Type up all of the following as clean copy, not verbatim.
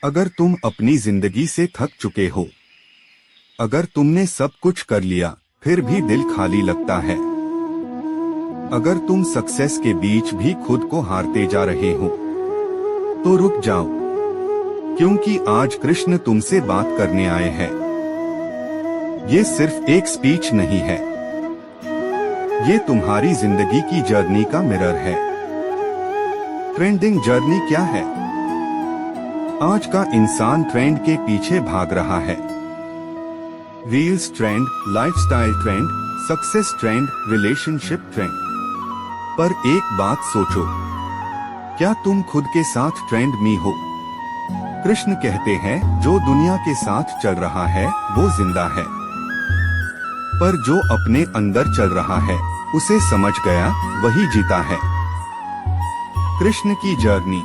अगर तुम अपनी जिंदगी से थक चुके हो, अगर तुमने सब कुछ कर लिया फिर भी दिल खाली लगता है, अगर तुम सक्सेस के बीच भी खुद को हारते जा रहे हो, तो रुक जाओ, क्योंकि आज कृष्ण तुमसे बात करने आए हैं। ये सिर्फ एक स्पीच नहीं है, ये तुम्हारी जिंदगी की जर्नी का मिरर है। ट्रेंडिंग जर्नी क्या है? आज का इंसान ट्रेंड के पीछे भाग रहा है। Reels trend, lifestyle trend, success trend, relationship trend. पर एक बात सोचो, क्या तुम खुद के साथ ट्रेंड में हो? कृष्ण कहते हैं, जो दुनिया के साथ चल रहा है वो जिंदा है, पर जो अपने अंदर चल रहा है उसे समझ गया वही जीता है। कृष्ण की जर्नी।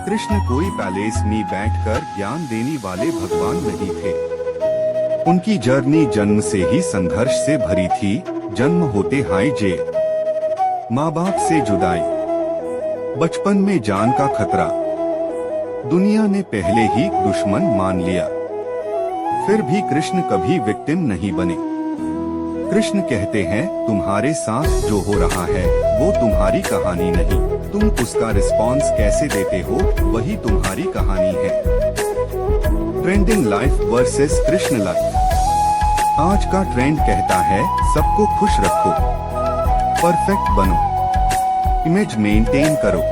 कृष्ण कोई पैलेस में बैठकर ज्ञान देने वाले भगवान नहीं थे। उनकी जर्नी जन्म से ही संघर्ष से भरी थी। जन्म होते हाई जेल, माँ बाप से जुदाई, बचपन में जान का खतरा, दुनिया ने पहले ही दुश्मन मान लिया, फिर भी कृष्ण कभी विक्टिम नहीं बने। कृष्ण कहते हैं, तुम्हारे साथ जो हो रहा है वो तुम्हारी कहानी नहीं, तुम उसका रिस्पॉन्स कैसे देते हो वही तुम्हारी कहानी है। Trending life versus Krishna life. आज का ट्रेंड कहता है, सबको खुश रखो, परफेक्ट बनो, इमेज मेंटेन करो।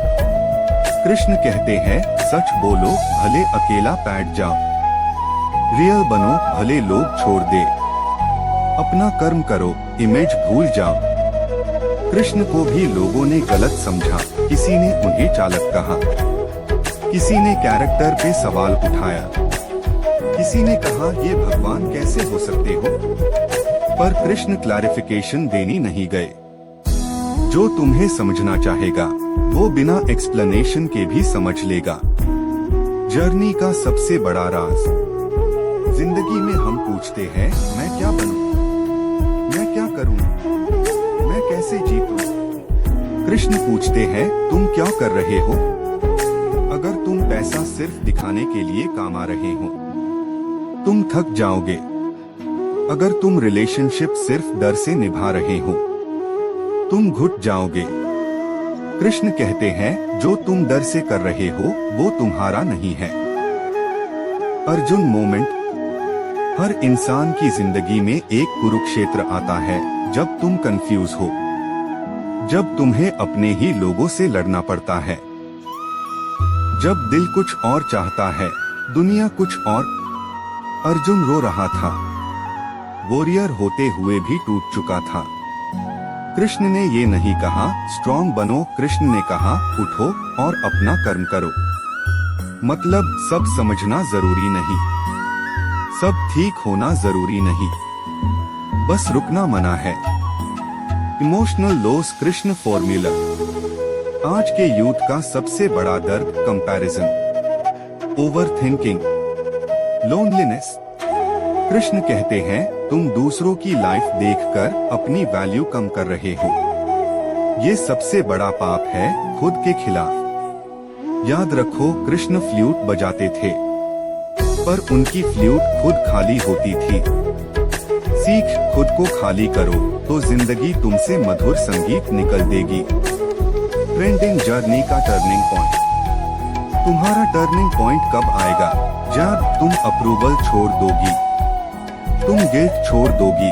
कृष्ण कहते हैं, सच बोलो भले अकेला बैठ जाओ, रियल बनो भले लोग छोड़ दे, अपना कर्म करो इमेज भूल जाओ। कृष्ण को भी लोगों ने गलत समझा, किसी ने उन्हें चालक कहा, किसी ने कैरेक्टर पे सवाल उठाया, किसी ने कहा ये भगवान कैसे हो सकते हो। पर कृष्ण क्लैरिफिकेशन देनी नहीं गए। जो तुम्हें समझना चाहेगा वो बिना एक्सप्लेनेशन के भी समझ लेगा। जर्नी का सबसे बड़ा राज। जिंदगी में हम पूछते हैं, मैं क्या बनूं, मैं क्या करूं, मैं कैसे जीतूं? कृष्ण पूछते हैं, तुम क्या कर रहे हो? अगर तुम पैसा सिर्फ दिखाने के लिए कमा रहे हो, तुम थक जाओगे। अगर तुम रिलेशनशिप सिर्फ डर से निभा रहे हो, तुम घुट जाओगे। कृष्ण कहते हैं, जो तुम डर से कर रहे हो वो तुम्हारा नहीं है। अर्जुन मोमेंट। हर इंसान की जिंदगी में एक कुरुक्षेत्र आता है जब तुम कंफ्यूज हो, जब तुम्हें अपने ही लोगों से लड़ना पड़ता है, जब दिल कुछ और चाहता है, दुनिया कुछ और। अर्जुन रो रहा था, वॉरियर होते हुए भी टूट चुका था। कृष्ण ने ये नहीं कहा स्ट्रॉन्ग बनो, कृष्ण ने कहा उठो और अपना कर्म करो। मतलब सब समझना जरूरी नहीं, सब ठीक होना जरूरी नहीं, बस रुकना मना है। Emotional loss Krishna formula. आज के यूथ का सबसे बड़ा दर्द कंपैरिजन, ओवरथिंकिंग, लोनलीनेस। कृष्ण कहते हैं, तुम दूसरों की लाइफ देखकर अपनी वैल्यू कम कर रहे हो। ये सबसे बड़ा पाप है खुद के खिलाफ। याद रखो, कृष्ण फ्लूट बजाते थे, पर उनकी फ्लूट खुद खाली होती थी। सीख खुद को खाली करो तो जिंदगी तुमसे मधुर संगीत निकल देगी। ट्रेंडिंग जर्नी का टर्निंग पॉइंट। तुम्हारा टर्निंग पॉइंट कब आएगा? जब तुम अप्रूवल छोड़ दोगी, तुम गिल्ट छोड़ दोगी,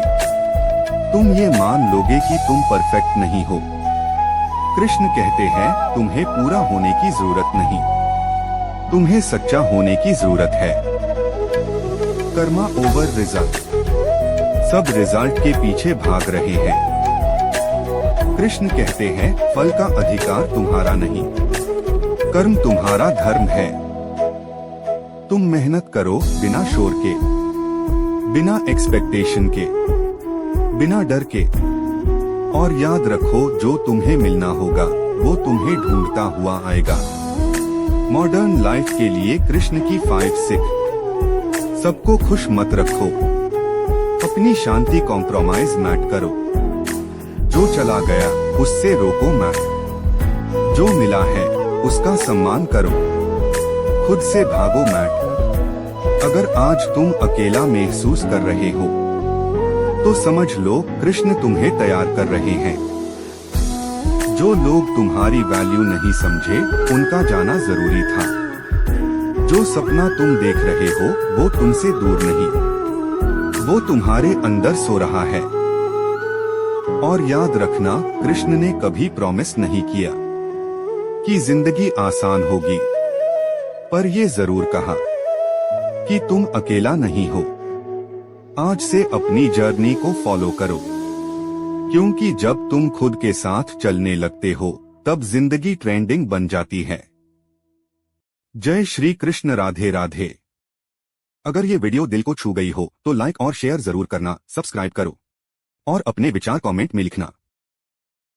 तुम ये मान लोगे कि तुम परफेक्ट नहीं हो। कृष्ण कहते हैं, तुम्हें पूरा होने की जरूरत नहीं, तुम्हें सच्चा होने की जरूरत है। Karma over result. सब रिजल्ट के पीछे भाग रहे हैं। कृष्ण कहते हैं, फल का अधिकार तुम्हारा नहीं, कर्म तुम्हारा धर्म है। तुम मेहनत करो बिना शोर के, बिना एक्सपेक्टेशन के, बिना डर के, और याद रखो, जो तुम्हें मिलना होगा वो तुम्हें ढूंढता हुआ आएगा। मॉडर्न लाइफ के लिए कृष्ण की 5 सिख। सबको खुश मत रखो, अपनी शांति कॉम्प्रोमाइज मत करो, जो चला गया उससे रोको मत, जो मिला है उसका सम्मान करो। खुद से भागो मत। अगर आज तुम अकेला महसूस कर रहे हो तो समझ लो कृष्ण तुम्हें तैयार कर रहे हैं। जो लोग तुम्हारी वैल्यू नहीं समझे उनका जाना जरूरी था। जो सपना तुम देख रहे हो वो तुमसे दूर नहीं, वो तुम्हारे अंदर सो रहा है। और याद रखना, कृष्ण ने कभी प्रॉमिस नहीं किया कि जिंदगी आसान होगी, पर ये जरूर कहा कि तुम अकेला नहीं हो। आज से अपनी जर्नी को फॉलो करो, क्योंकि जब तुम खुद के साथ चलने लगते हो तब जिंदगी ट्रेंडिंग बन जाती है। जय श्री कृष्ण। राधे राधे। अगर ये वीडियो दिल को छू गई हो तो लाइक और शेयर जरूर करना, सब्सक्राइब करो और अपने विचार कमेंट में लिखना।